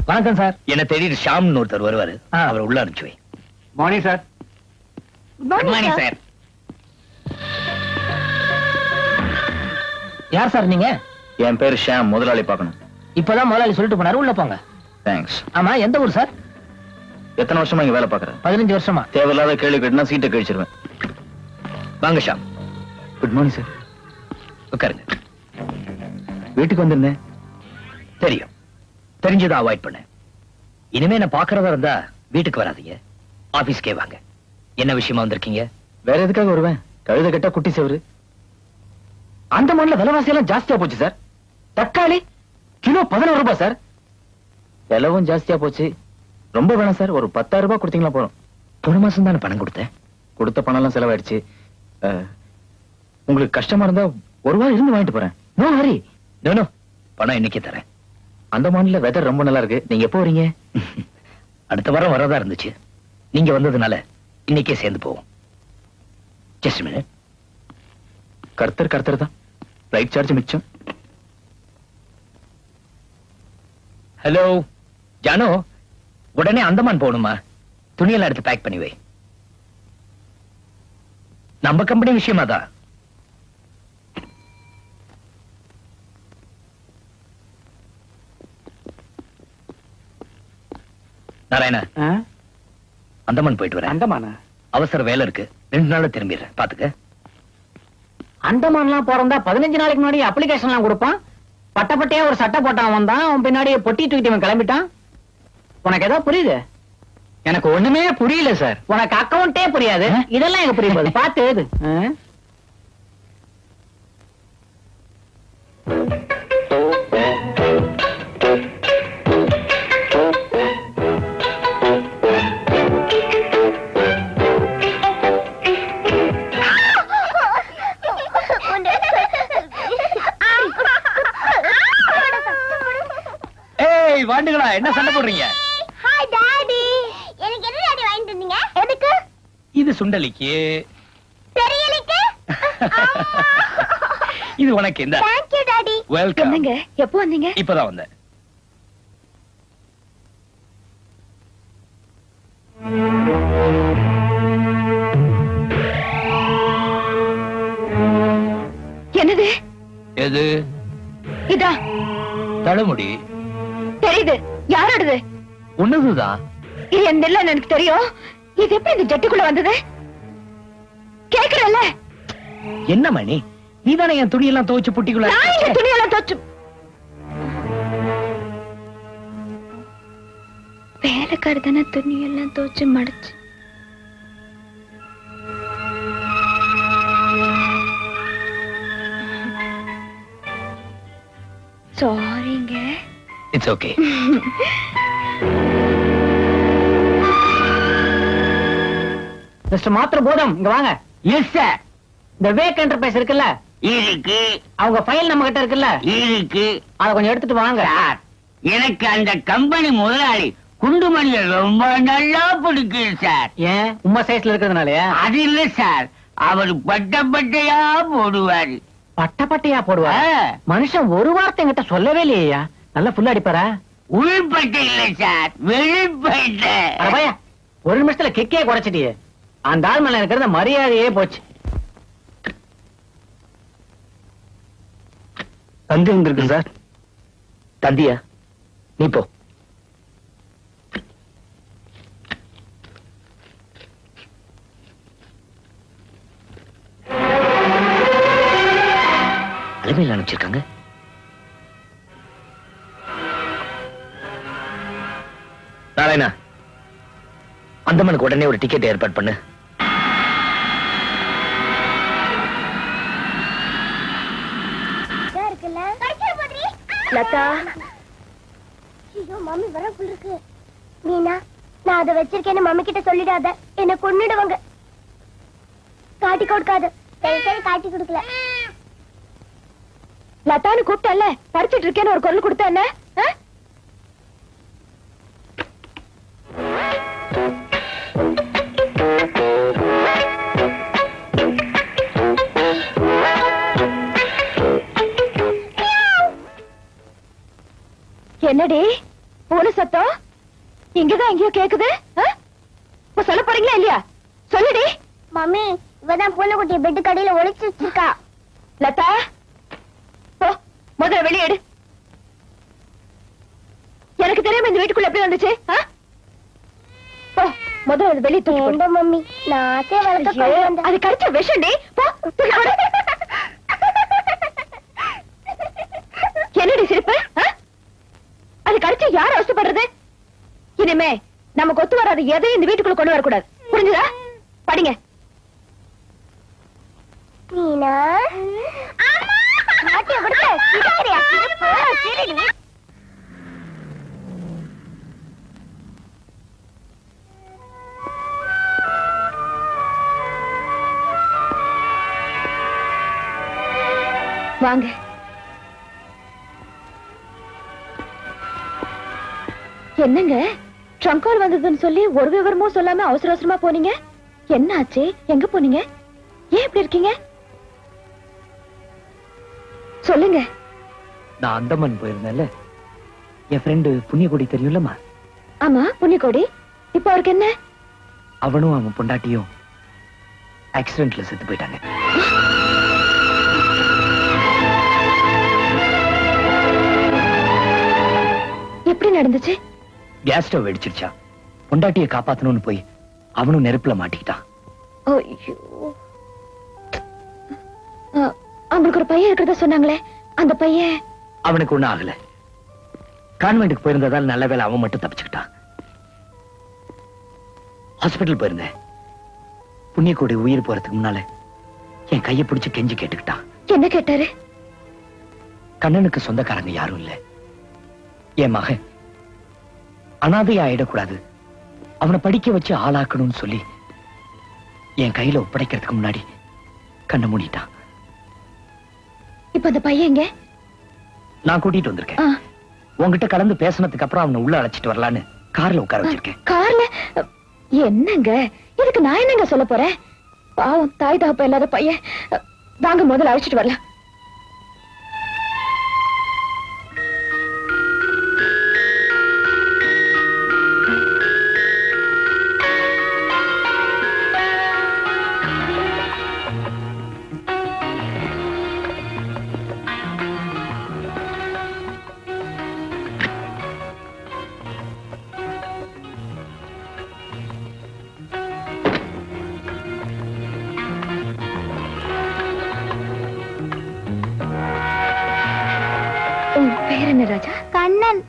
வணக்கம் சார். என்ன தேடிட்டு ஷாம்னு ஒருத்தர் வருவாரு. அவர் உள்ள அனுப்பிச்சு வை. Morning sir. Good morning sir. யார் சார் நீங்க? என் பேரு ஷாம். முதலாளி பார்க்கணும். இப்பதான் முதலாளி சொல்லிட்டு போனாரு, உள்ள போங்க. தேங்க்ஸ். ஆமா, எந்த ஊர் சார்? எத்தனை வருஷமா இங்க வேலை பார்க்கறேன்? 15 வருஷமா. தேவையில்லாத கேள்வி கேட்டுனா சீட்டை கழிச்சிருவேன். வாங்க ஷாம். Good morning sir. உட்காருங்க. வீட்டுக்கு வந்திருந்தேன். தெரியும், தெரிஞ்சதை அவாய்ட் பண்ண. இனிமே நான் பாக்குறதா இருந்தா வீட்டுக்கு வராதீங்க, ஆபீஸ்க்கே வாங்க. என்ன விஷயமா வந்திருக்கீங்க? வேற எதுக்காக வருவேன்? கழுத கட்டா குட்டி சேவரு. அந்த மண்ணில் விலைவாசி எல்லாம் ஜாஸ்தியா போச்சு சார். தக்காளி கிலோ 11 ரூபாய் சார். விலவும் ஜாஸ்தியா போச்சு. ரொம்ப வேணாம் சார், ஒரு 10,000 ரூபாய் கொடுத்தீங்களா போறோம். போன மாசம் தானே பணம் கொடுத்தேன். கொடுத்த பணம் எல்லாம் செலவாயிடுச்சு. உங்களுக்கு கஷ்டமா இருந்தா ஒரு வாரம் இருந்து வாங்கிட்டு போறேன். நோ ஹரி. நோ, பணம் இன்னைக்கு தரேன். அந்த மாநில வெதர் ரொம்ப நல்லா இருக்கு. நீங்க எப்போ வரீங்க? அடுத்த வாரம் வரதா இருந்துச்சு. நீங்க வந்ததுனால இன்னைக்கே சேர்ந்து போவோம். Just minute. கர்த்தர் தான். ரைட் சார்ஜ் மிச்சம். ஹலோ ஜானு, உடனே அந்தமான் போகணுமா? துணியெல்லாம் எடுத்து பேக் பண்ணி வை. நம்ம கம்பெனி விஷயமா தான். நாராயணா, அந்தமான் போயிட்டு வரேன். அந்தமானா? அவசர வேலை இருக்கு, 2 நாள்ல திரும்பிடுறேன். பாத்துக்க. அந்தமான்லாம் போறதா 15 நாளைக்கு முன்னாடி அப்ளிகேஷன் எல்லாம் கொடுப்பான். பட்டப்பட்டையா ஒரு சட்டை போட்டான் வந்தான். அவன் பின்னாடி பொட்டி தூக்கிட்டு கிளம்பிட்டான். உனக்கு ஏதோ புரியுது? எனக்கு ஒண்ணுமே புரியல சார். உனக்கு அக்கவுண்டே புரியாது, இதெல்லாம் எனக்கு புரியுது. பாத்து எழுது. வாண்டுகளா, என்ன சண்டை போடுறீங்க? Hi daddy. எனக்கு என்ன டாடி வாங்கிட்டு வந்தீங்க? எதுக்கு? இது சுண்டலிக்கு. தெரியலக்கு. இது உனக்கு. இந்த Thank you டாடி. வெல்கம். என்னங்க, எப்போ வந்தீங்க? இப்பதான் வந்தேன். என்னது? எது? இதா தழுமுடி. தெரியுது. யாரோடது? உன்னதுதான். இது என் இல்ல, எனக்கு தெரியும். இது எப்படி இந்த ஜட்டுக்குள்ள வந்தது? கேக்குறல்ல? என்ன மணி, நீதானே என் துணியெல்லாம் துவைச்சு புட்டிக்குள்ள? நான் இந்த துணியெல்லாம் துவைச்சு. வேலைக்காரி தானே துணியெல்லாம் துவைச்சு மடிச்சு. சாரிங்க. It's okay. மிஸ்டர் மாத்திர போதும், இங்க வாங்க. Yes sir. இந்த வேக் என்டர்பிரைஸ் இருக்குல்ல, இருக்கு. அவங்க ஃபைல் நம்ம கிட்ட இருக்குல்ல, இருக்கு. அத கொஞ்சம் எடுத்துட்டு வாங்க. சார், எனக்கு அந்த கம்பெனி முதலாளி குண்டுமணியை ரொம்ப நல்லா பிடிக்கும் சார். ஏன், உம்மா சைஸ்ல இருக்கிறதுனாலயா? அது இல்ல சார், அவர் பட்டையா போடுவாரு. பட்டையா போடுவா? மனுஷன் ஒரு வார்த்தை என்கிட்ட சொல்லவே இல்லையா? நல்லா ஃபுல்லா அடிப்பாரா? உள்பட்டை இல்ல சார், வெளிப்பட்டை. அட பையா, ஒரு நிமிஷத்துல கிக்கே குறைச்சிட்டியே. அந்த ஆள் மேல இருக்கிறத மரியாதையே போச்சு. தந்தி வந்திருக்கு சார். தந்தியா? நீ போ. அலுமையில் அனுப்பிச்சிருக்காங்க. நாராயணா, அந்தமனுக்கு உடனே ஒரு டிக்கெட் ஏற்பாடு பண்ணு. லதா, ஐயோ மம்மி வர புல் இருக்கு. மீனா, நான் அதை வச்சிருக்கேன்னு மம்மி கிட்ட சொல்லிடாத, என்ன கொன்னுடுவாங்க. காட்டி கொடுக்காத. சரி சரி, காட்டி கொடுக்கல. லதான்னு கூப்பிட்டல, படிச்சிட்டு இருக்கேன்னு ஒரு கொல்லு கொடுத்த என்ன? என்னடி பூனை சத்தம் இங்கதான் எங்கேயோ கேக்குது. இப்ப சொல்ல போறீங்களா இல்லையா? சொல்லுடி. மம்மி, இவதான் பூனைக்குட்டிய பெட்டு கடையில ஒளிச்சு வச்சிருக்கா. லதா, போ முதல்ல வெளியேடு. எனக்கு தெரியாம இந்த வீட்டுக்குள்ள எப்படி வந்துச்சு? போ முதல்ல அது வெளியே தூக்கி போடு. மம்மி, நான் ஆசையா வளர்க்க அது கடிச்ச விஷம்டி. போ தூக்கி போடு. என்னடி சிரிப்பு? அது கடிச்சா யார் அவசப்படுறது? இனிமே நமக்கு ஒத்து வராது எதையும் இந்த வீட்டுக்குள்ள கொண்டு வரக்கூடாது. புரிஞ்சுதா? படிங்க. நீனா மாட்டிய கொடுத்து சிரிக்கிறியா? சிரிடி. வாங்க. என்னங்க ட்ரங்க் கால் வந்ததுன்னு சொல்லி ஒரு விவரமும் சொல்லாம அவசர அவசரமா போனீங்க? என்ன ஆச்சு? எங்க போனீங்க? ஏன் இப்படி இருக்கீங்க? சொல்லுங்க. நான் அந்தமான் போயிருந்தேன்ல, என் ஃப்ரெண்டு புண்ணியகோடி தெரியும்லம்மா? ஆமா, புண்ணியகோடி. இப்ப அவருக்கு என்ன? அவனும் அவன் பொண்டாட்டியும் ஆக்சிடென்ட்ல செத்து போயிட்டாங்க. எப்படி நடந்துச்சு? கேஸ் ஸ்டவ் வெடிச்சிருச்சா, பொண்டாட்டியை காப்பாத்தணும்னு போய் அவனும் நெருப்புல மாட்டிக்கிட்டான். ஐயோ, அவங்களுக்கு ஒரு பையன் இருக்கிறதா சொன்னாங்களே, அந்த பையன்? அவனுக்கு ஒண்ணும் ஆகல. கான்வென்ட்டுக்கு போயிருந்ததால் நல்ல வேளை அவன் மட்டும் தப்பிச்சுக்கிட்டான். ஹாஸ்பிட்டல் போயிருந்தேன். புண்ணியக்கோடி உயிர் போறதுக்கு முன்னால என் கையை பிடிச்சு கெஞ்சி கேட்டுக்கிட்டான். என்ன கேட்டாரு? கண்ணனுக்கு சொந்தக்காரங்க யாரும் இல்ல, என் மகன் அனாதையா ஆயிடக்கூடாது, அவனை படிக்க வச்சு ஆளாக்கணும்னு சொல்லி என் கையில ஒப்படைக்கிறதுக்கு முன்னாடி கண்ணை மூடிட்டான். இப்ப அந்த பையன் எங்க? நான் கூட்டிட்டு வந்திருக்கேன். உன்கிட்ட கலந்து பேசினதுக்கு அப்புறம் அவனை உள்ள அழைச்சிட்டு வரலான்னு கார்ல உட்கார வச்சிருக்கேன். கார்ல? என்னங்க இதுக்கு நான் என்னங்க சொல்ல போறேன்? பாவம், தாய் தகப்ப இல்லாத பையன். வாங்க முதல்ல அழைச்சிட்டு வரலாம். பேர் என்ன ராஜா? கண்ணன்.